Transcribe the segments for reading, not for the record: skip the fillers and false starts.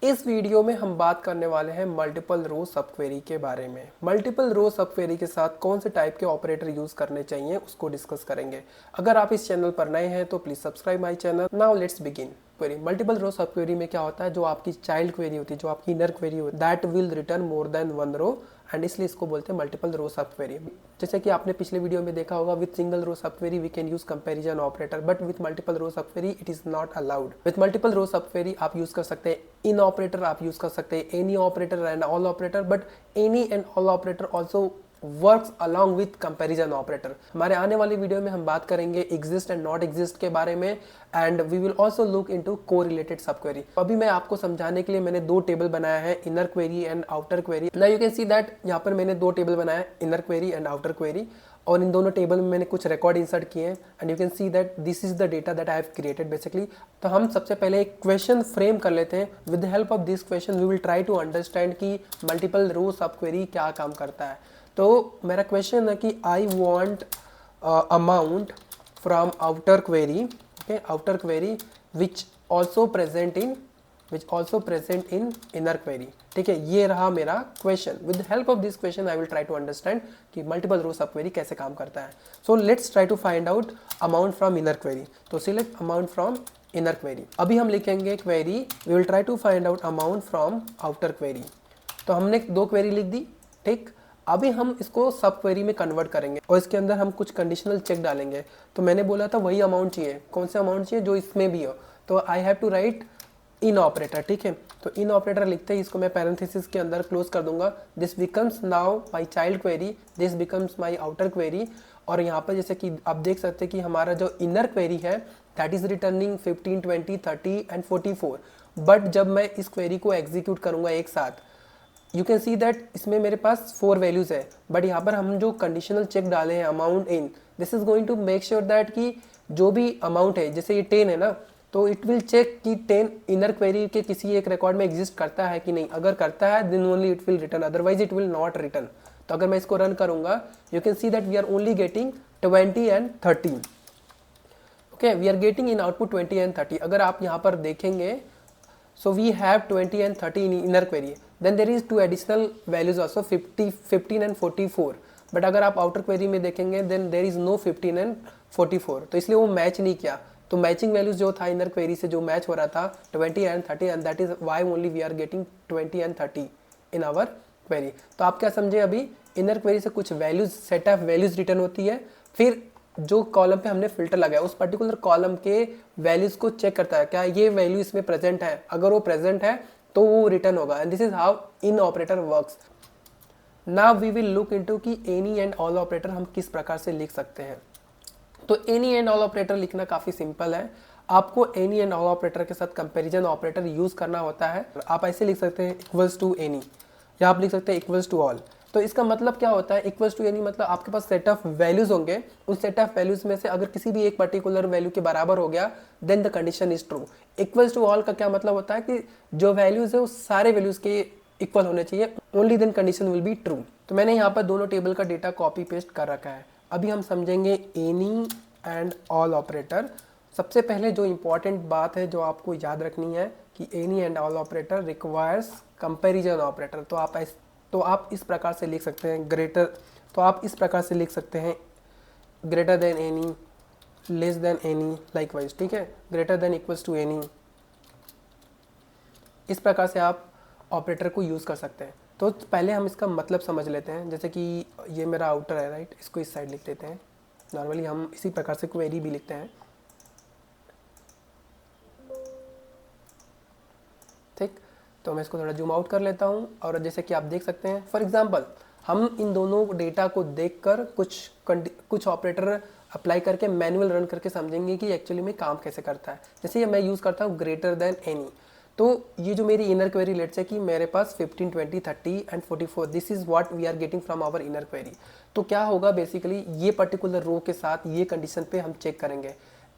इस वीडियो में हम बात करने वाले हैं मल्टीपल रो सब क्वेरी के बारे में। मल्टीपल रो सब क्वेरी के साथ कौन से टाइप के ऑपरेटर यूज करने चाहिए उसको डिस्कस करेंगे। अगर आप इस चैनल पर नए हैं तो please subscribe my channel. Now let's begin. Query multiple row sub query में क्या होता है, जो आपकी चाइल्ड क्वेरी होती है, जो आपकी इनर क्वेरी होती है, that will return more than one row and इसलिए इसको बोलते हैं मल्टीपल रो सब क्वेरी। जैसे कि आपने पिछले वीडियो में देखा होगा, with single row sub query we can use comparison operator, but with multiple row sub query it is not allowed. With multiple row sub query आप यूज कर सकते हैं इन ऑपरेटर, आप यूज कर सकते हैं any operator and all operator, but any and all operator also works along with comparison operator. हमारे आने वाली वीडियो में हम बात करेंगे एग्जिस्ट एंड नॉट एग्जिस्ट के बारे में and we will also look into correlated sub query. अभी मैं आपको समझाने के लिए मैंने दो टेबल बनाया है, inner query and outer query. Now you can see that यहाँ पर मैंने दो टेबल बनाया है, inner query and outer query, और इन दोनों टेबल में मैंने कुछ रिकॉर्ड इंसर्ट किए हैं and you can see that this is the data that I have created basically. तो हम सबसे पहले एक क्वेश्चन फ्रेम कर लेते हैं। With the help of this question we will try to understand कि मल्टीपल रो सब क्वेरी क्या काम करता है। तो मेरा क्वेश्चन है कि I want amount from outer query, okay, outer query which also present in inner query. ठीक है, ये रहा मेरा question. With help of this question I will try to understand कि मल्टीपल रो सब क्वेरी कैसे काम करता है। So let's try to find out amount from inner query. तो select amount from inner query. अभी हम लिखेंगे query, we will try to find out amount from outer query. तो हमने दो क्वेरी लिख दी, ठीक। अभी हम इसको सब क्वेरी में कन्वर्ट करेंगे और इसके अंदर हम कुछ कंडीशनल चेक डालेंगे। तो मैंने बोला था वही अमाउंट चाहिए, कौन सा अमाउंट चाहिए जो इसमें भी हो। तो I have to write in operator, ठीक है। तो इन ऑपरेटर लिखते ही इसको मैं पैरेंथेसिस के अंदर क्लोज कर दूंगा। This becomes now my child query, this becomes my outer query. और यहाँ पर जैसे कि आप देख सकते हैं कि हमारा जो इनर क्वेरी है that is returning 15, 20, 30 and 44। But जब मैं इस क्वेरी को एग्जीक्यूट करूंगा एक साथ, यू कैन सी दैट इसमें मेरे पास 4 वैल्यूज है, बट यहाँ पर हम जो कंडीशनल चेक डाले हैं amount in, this is going to make sure that कि जो भी अमाउंट है, जैसे ये 10 है ना, तो इट विल चेक कि 10 इनर क्वेरी के किसी एक रिकॉर्ड में एग्जिस्ट करता है कि नहीं। अगर करता है then only it will return, otherwise it will not return. तो अगर मैं इसको रन करूंगा, you can see that we are only getting 20 and 30। Okay, we are getting in output 20 and 30। अगर आप यहाँ पर देखेंगे, so we have 20 and 30 in inner query, then there is two additional values also, 50, 15 and 44। But अगर आप outer query में देखेंगे then there is no 15 and 44, तो इसलिए वो मैच नहीं किया। तो मैचिंग वैल्यूज जो था इनर क्वेरी से जो मैच हो रहा था 20 and 30, and that is why only we are getting 20 and 30 in our query. तो आप क्या समझे, अभी इनर क्वेरी से कुछ values, set of values return होती है, फिर जो कॉलम पे हमने फिल्टर लगाया उस पर्टिकुलर कॉलम के वैल्यूज को चेक करता है, क्या ये वैल्यू इसमें प्रेजेंट है। अगर वो प्रेजेंट है तो वो रिटर्न होगा, and this is how in operator works. Now we will look into कि एनी एंड ऑल ऑपरेटर हम किस प्रकार से लिख सकते हैं। तो एनी एंड ऑल ऑपरेटर लिखना काफी सिंपल है। आपको एनी एंड ऑल ऑपरेटर के साथ कंपैरिजन ऑपरेटर यूज करना होता है। आप ऐसे लिख सकते हैं इक्वल्स टू एनी, या आप लिख सकते हैं इक्वल्स टू ऑल। तो इसका मतलब क्या होता है, इक्वल्स टू एनी मतलब आपके पास सेट ऑफ वैल्यूज होंगे, उस सेट ऑफ वैल्यूज में से अगर किसी भी एक पर्टिकुलर वैल्यू के बराबर हो गया then the condition is true. Equals to all का क्या मतलब होता है कि जो वैल्यूज है वो सारे वैल्यूज के इक्वल होने चाहिए, only then condition will be true. तो मैंने यहाँ पर दोनों टेबल का डेटा कॉपी पेस्ट कर रखा है। अभी हम समझेंगे एनी एंड ऑल ऑपरेटर। सबसे पहले जो इंपॉर्टेंट बात है जो आपको याद रखनी है कि any and all operator requires comparison operator. तो आप इस प्रकार से लिख सकते हैं ग्रेटर, तो आप इस प्रकार से लिख सकते हैं greater than any, less than any, likewise, ठीक है, greater than equals to any. इस प्रकार से आप ऑपरेटर को यूज़ कर सकते हैं। तो पहले हम इसका मतलब समझ लेते हैं। जैसे कि ये मेरा आउटर है, राइट, इसको इस साइड लिख लेते हैं। नॉर्मली हम इसी प्रकार से क्वेरी भी लिखते हैं, ठीक। तो मैं इसको थोड़ा जूम आउट कर लेता हूँ, और जैसे कि आप देख सकते हैं, फॉर एग्जांपल हम इन दोनों डेटा को देखकर कुछ ऑपरेटर अप्लाई करके मैनुअल रन करके समझेंगे कि एक्चुअली में काम कैसे करता है। जैसे ये मैं यूज़ करता हूँ ग्रेटर देन एनी। तो ये जो मेरी इनर क्वेरी लेट्स से कि मेरे पास 15, 20, 30 and 44, this is what we are getting from our inner query. तो क्या होगा बेसिकली, ये पर्टिकुलर रो के साथ ये कंडीशन पे हम चेक करेंगे,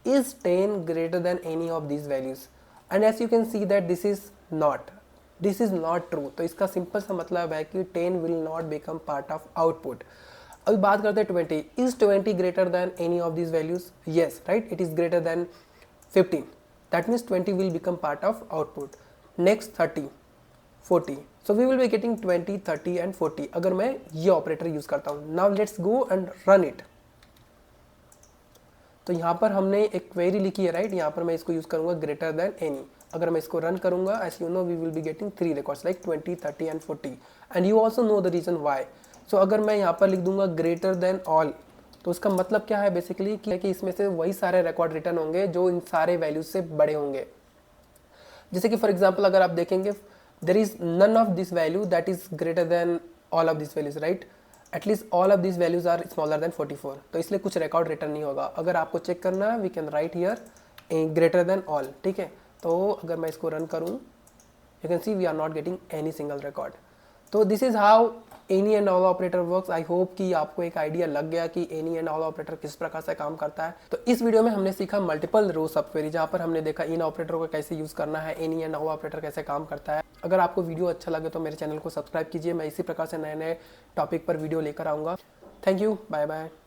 is 10 greater than any of these values, and as you can see that this is not true. तो इसका सिंपल सा मतलब है कि 10 will not become part of output. अभी बात करते हैं 20, is 20 greater than any of these values, yes, right, it is greater than 15, that means 20 will become part of output. Next 30, 40, so we will be getting 20, 30 and 40 अगर मैं ये operator use करता हूँ। Now let's go and run it. तो यहाँ पर हमने एक क्वेरी लिखी है राइट, यहाँ पर मैं इसको यूज करूंगा ग्रेटर देन एनी। अगर मैं इसको रन करूंगा, as you know we will be getting 3 records like 20, 30 and 40 and you also know the reason why. So अगर मैं यहाँ पर लिख दूंगा ग्रेटर देन ऑल, तो उसका मतलब क्या है बेसिकली कि इसमें से वही सारे रिकॉर्ड रिटर्न होंगे जो इन सारे वैल्यूज से बड़े होंगे। जैसे कि फॉर एग्जाम्पल अगर आप देखेंगे there is none of this value that is greater than all of this values right, at least all of this values are smaller than 44, तो इसलिए कुछ रिकॉर्ड रिटर्न नहीं होगा। अगर आपको चेक करना है we can write here greater than all, ठीक है। तो अगर मैं इसको रन करूँ, you can see we are not getting any single record. तो this is how any and all operator works. I hope कि आपको एक आइडिया लग गया कि एनी एंड ऑल ऑपरेटर किस प्रकार से काम करता है। तो इस वीडियो में हमने सीखा मल्टीपल रो सब क्वेरी, जहाँ पर हमने देखा इन ऑपरेटर को कैसे यूज करना है, एनी एंड ऑल ऑपरेटर कैसे काम करता है। अगर आपको वीडियो अच्छा लगे तो मेरे चैनल को सब्सक्राइब कीजिए, मैं इसी प्रकार से नए नए टॉपिक पर वीडियो लेकर आऊँगा। Thank you, bye bye.